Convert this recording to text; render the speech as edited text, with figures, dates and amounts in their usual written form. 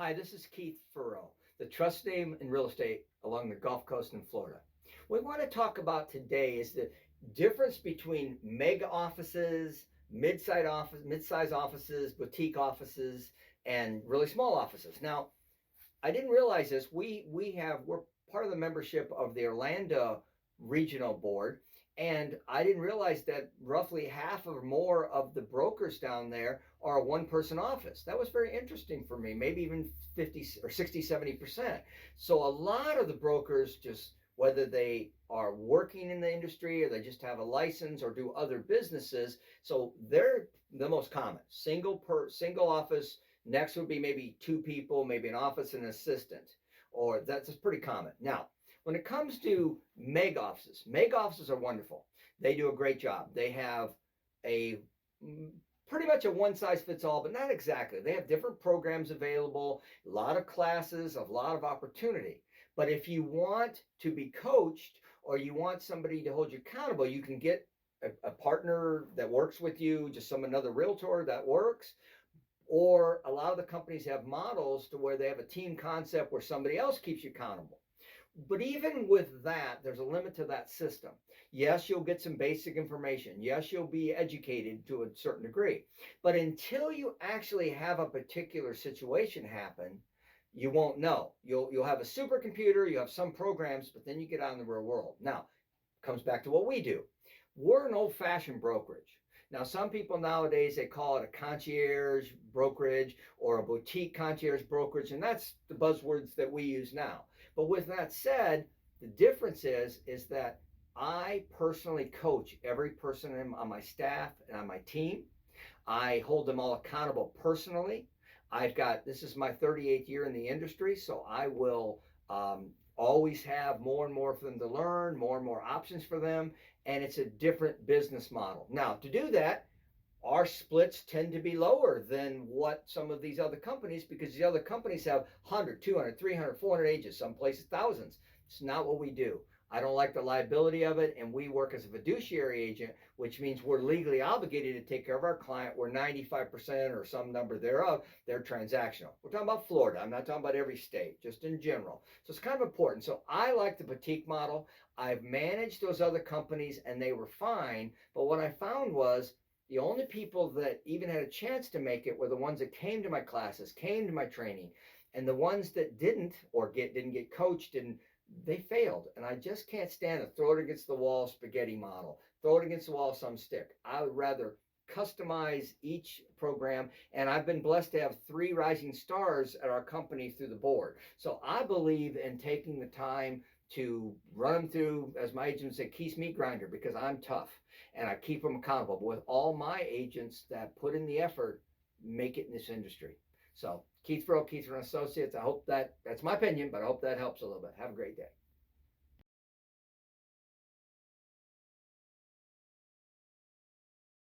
Hi, this is Keith Furrow, the trust name in real estate along the Gulf Coast in Florida. What we want to talk about today is the difference between mega offices, mid-size offices, boutique offices, and really small offices. Now, I didn't realize this. We're part of the membership of the Orlando Regional Board, and I didn't realize that roughly half or more of the brokers down there are a one-person office. That was very interesting for me. Maybe even 50 or 60, 70%. So a lot of the brokers just whether they are working in the industry or they just have a license or do other businesses. So they're the most common single office. Next would be maybe two people, maybe an office and an assistant, or that's pretty common. Now, when it comes to meg offices are wonderful. They do a great job. They have a pretty much a one size fits all, but not exactly. They have different programs available, a lot of classes, a lot of opportunity. But if you want to be coached or you want somebody to hold you accountable, you can get a partner that works with you, just another realtor that works, or a lot of the companies have models to where they have a team concept where somebody else keeps you accountable. But even with that, there's a limit to that system. Yes, you'll get some basic information. Yes, you'll be educated to a certain degree. But until you actually have a particular situation happen, you won't know. You'll have a supercomputer, you have some programs, but then you get out in the real world. Now, comes back to what we do. We're an old fashioned brokerage. Now, some people nowadays they call it a concierge brokerage or a boutique concierge brokerage, and that's the buzzwords that we use now. But with that said, the difference is that I personally coach every person on my staff and on my team. I hold them all accountable personally. I've got this is my 38th year in the industry, so I will always have more and more for them to learn, more and more options for them, and it's a different business model. Now, to do that, our splits tend to be lower than what some of these other companies because the other companies have 100, 200, 300, 400 agents, some places thousands. It's not what we do. I don't like the liability of it, and we work as a fiduciary agent, which means we're legally obligated to take care of our client. We're 95% or some number thereof, they're transactional. We're talking about Florida. I'm not talking about every state, just in general. So it's kind of important. So I like the boutique model. I've managed those other companies, and they were fine. But what I found was the only people that even had a chance to make it were the ones that came to my classes, came to my training, and the ones that didn't get coached and they failed. And I just can't stand it. Throw it against the wall spaghetti model. Throw it against the wall some stick. I would rather customize each program, and I've been blessed to have 3 rising stars at our company through the board. So I believe in taking the time to run them through, as my agent said, Keith's meat grinder, because I'm tough and I keep them accountable. But with all my agents that put in the effort, make it in this industry. So Keith Furrow, Keith and Associates. I hope that's my opinion, but I hope that helps a little bit. Have a great day.